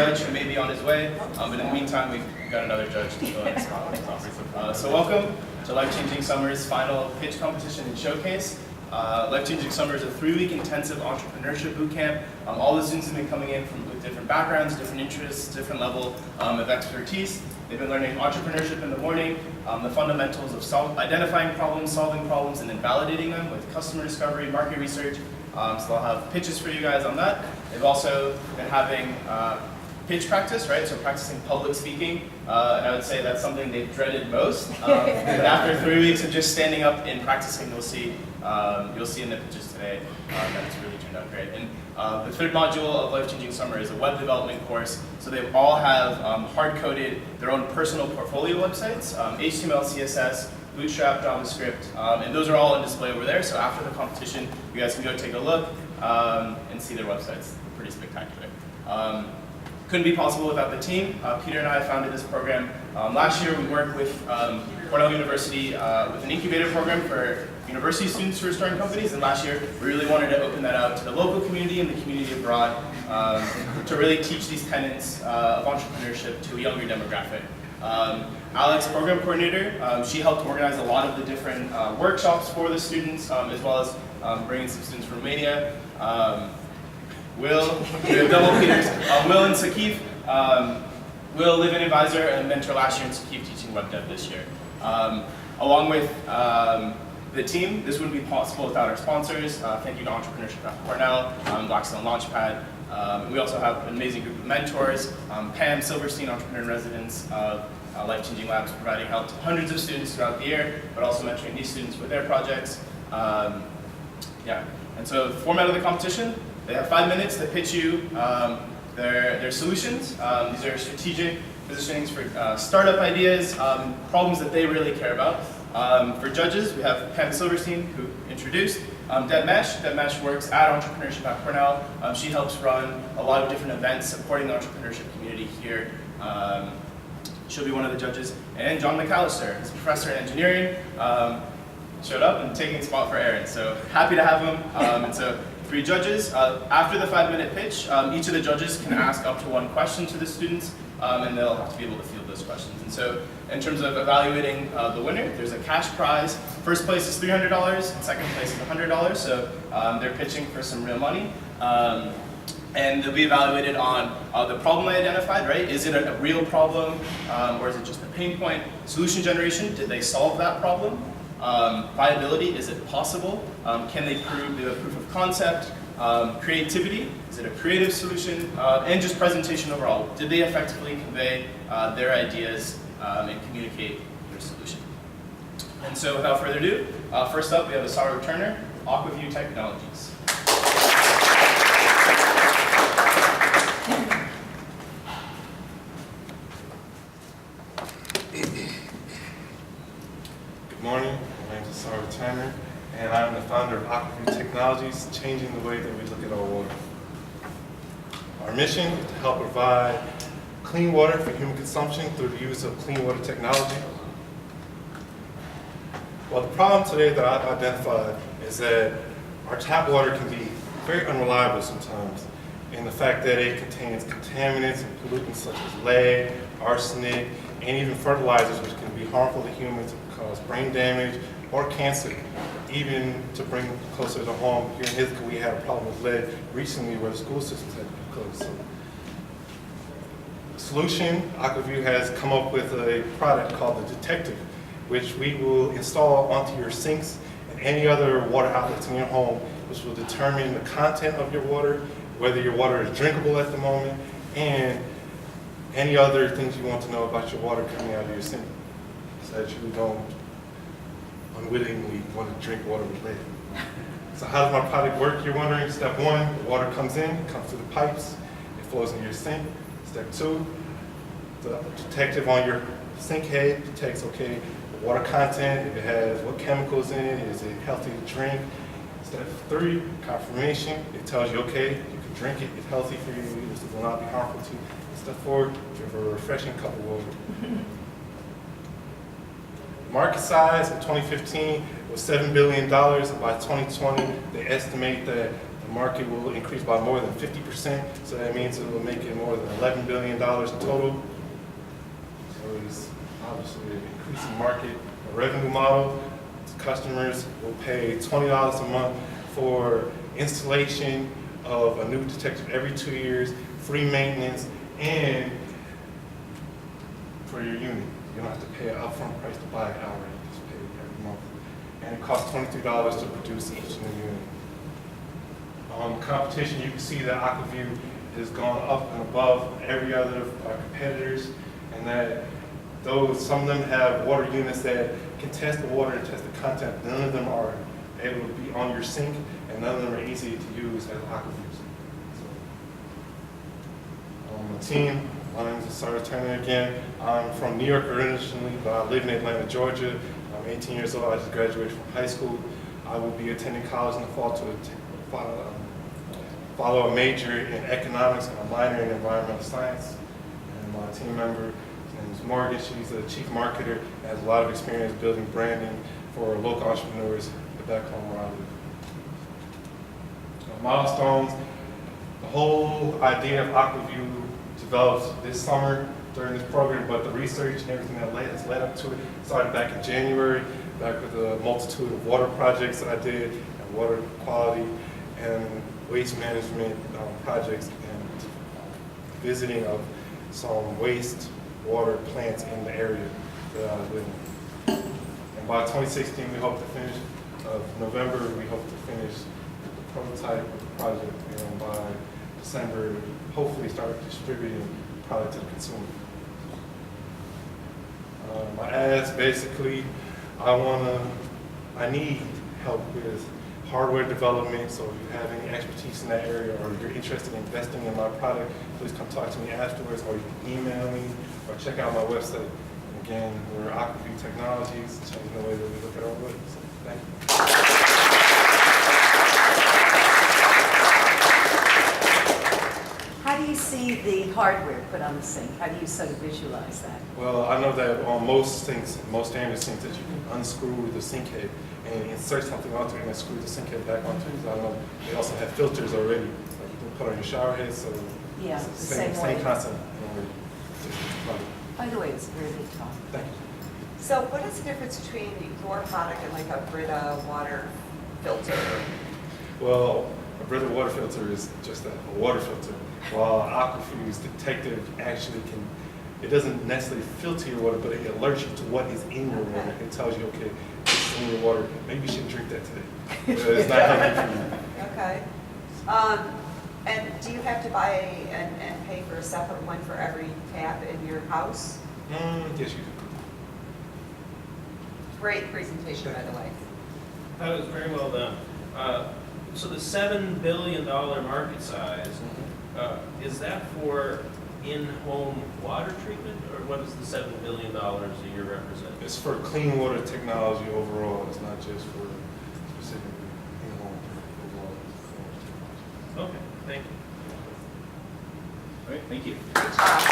judge who may be on his way, but in the meantime, we've got another judge to fill in his spot. So welcome to Life Changing Summer's final pitch competition and showcase. Life Changing Summer is a 3-week intensive entrepreneurship boot camp. All the students have been coming in with different backgrounds, different interests, different level of expertise. They've been learning entrepreneurship in the morning, the fundamentals of identifying problems, solving problems, and then validating them with customer discovery, market research. So they'll have pitches for you guys on that. They've also been having pitch practice, right? So practicing public speaking, and I would say that's something they've dreaded most. But after 3 weeks of just standing up and practicing, you'll see in the pitches today that it's really turned out great. And the third module of Life Changing Summer is a web development course. So they all have hard-coded their own personal portfolio websites, HTML, CSS, Bootstrap, JavaScript, and those are all on display over there. So after the competition, you guys can go take a look and see their websites. They're pretty spectacular. Couldn't be possible without the team. Peter and I founded this program. Last year we worked with Cornell University with an incubator program for university students who are starting companies, and last year we really wanted to open that out to the local community and the community abroad to really teach these tenets of entrepreneurship to a younger demographic. Alex, program coordinator, she helped organize a lot of the different workshops for the students, as well as bringing some students from Romania. Will, we have double Peters, Will and Sakif. Will, live-in advisor and mentor last year, and Sakif teaching web dev this year. Along with the team, this wouldn't be possible without our sponsors. Thank you to Entrepreneurship at Cornell, Blackstone Launchpad. We also have an amazing group of mentors, Pam Silverstein, entrepreneur in residence of Life Changing Labs, providing help to hundreds of students throughout the year, but also mentoring these students with their projects. And so the format of the competition, they have 5 minutes to pitch you their solutions. These are strategic positionings for startup ideas, problems that they really care about. For judges, we have Pam Silverstein, who introduced. Deb Mesh works at Entrepreneurship at Cornell. She helps run a lot of different events supporting the entrepreneurship community here. She'll be one of the judges. And John McAllister, who's a professor in engineering, showed up and taking a spot for Aaron. So happy to have him. And so 3 judges. After the 5-minute pitch, each of the judges can ask up to 1 question to the students, and they'll have to be able to field those questions. And so in terms of evaluating the winner, there's a cash prize. First place is $300, and second place is $100, so they're pitching for some real money. And they'll be evaluated on the problem they identified, right? Is it a real problem, or is it just a pain point? Solution generation, did they solve that problem? Viability, is it possible? Can they prove the proof of concept? Creativity, is it a creative solution? And just presentation overall. Did they effectively convey their ideas and communicate their solution? And so without further ado, first up we have Asaro Turner, Aquaview Technologies. Good morning, my name is Asaro Turner, and I'm the founder of Aquaview Technologies, changing the way that we look at our water. Our mission is to help provide clean water for human consumption through the use of clean water technology. Well, the problem today that I've identified is that our tap water can be very unreliable sometimes, in the fact that it contains contaminants and pollutants such as lead, arsenic, and even fertilizers, which can be harmful to humans, cause brain damage or cancer. Even to bring closer to home, here in Ithaca we had a problem with lead recently where the school systems had to be closed. So, the solution, Aquaview has come up with a product called the Detective, which we will install onto your sinks and any other water outlets in your home, which will determine the content of your water, whether your water is drinkable at the moment, and any other things you want to know about your water coming out of your sink, so that you don't unwittingly want to drink water with lead. So how does my product work, you're wondering? Step 1, the water comes in, it comes through the pipes, it flows into your sink. Step 2, the detective on your sink head detects, okay, the water content, if it has what chemicals in it, is it healthy to drink? Step 3, confirmation, it tells you, okay, you can drink it, it's healthy for you, it will not be harmful to you. Step 4, give a refreshing cup of water. Market size in 2015 was $7 billion. By 2020, they estimate that the The market will increase by more than 50%, so that means it will make it more than $11 billion in total. So it's obviously an increasing market, a revenue model. Customers will pay $20 a month for installation of a new detector every 2 years, free maintenance, and for your unit. You don't have to pay an upfront price to buy it outright. You just pay it every month. And it costs $23 to produce each new unit. Competition, you can see that AquaView has gone up and above every other of our competitors, and that some of them have water units that can test the water and test the content. None of them are able to be on your sink, and none of them are easy to use as AquaViews. My team, my name is Sarah Turner again. I'm from New York originally, but I live in Atlanta, Georgia. I'm 18 years old. I just graduated from high school. I will be attending college in the fall to follow a major in economics and a minor in environmental science. And my team member, his name is Morgan. She's the chief marketer and has a lot of experience building branding for local entrepreneurs back home where I live. Milestones. The whole idea of AquaView developed this summer during this program, but the research and everything that has led up to it started back in January, back with a multitude of water projects that I did, and water quality and waste management projects, and visiting of some waste water plants in the area that I live in. And by 2016, we hope to finish, November, we hope to finish the prototype project, and by December, hopefully start distributing the product to the consumer. My ads, basically, I need help with hardware development, so if you have any expertise in that area, or you're interested in investing in my product, please come talk to me afterwards, or you can email me, or check out my website. And again, we're AquaView Technologies, changing the way that we look at our wood. So, thank you. How do you see the hardware put on the sink? How do you sort of visualize that? Well, I know that on most sinks, most standard sinks, that you can unscrew the sink head and insert something onto it and screw the sink head back onto it. I know they also have filters already, like you can put on your shower head, so Yeah, it's the same way. same concept. By the way, it's a very good talk. Thank you. So what is the difference between your product and like a Brita water filter? Well, a Brita water filter is just a water filter, while AquaView's detective actually can, it doesn't necessarily filter your water, but it alerts you to what is in your water. It tells you, okay, this is in your water, maybe you shouldn't drink that today. It's not healthy for you. Okay. And do you have to buy and pay for a separate one for every tap in your house? Yes, you do. Great presentation, by the way. That was very well done. So the $7 billion market size, is that for in-home water treatment, or what does the $7 billion a year represent? It's for clean water technology overall. It's not just for specifically in-home overall clean water technology. Okay, thank you. All right, thank you. Good job.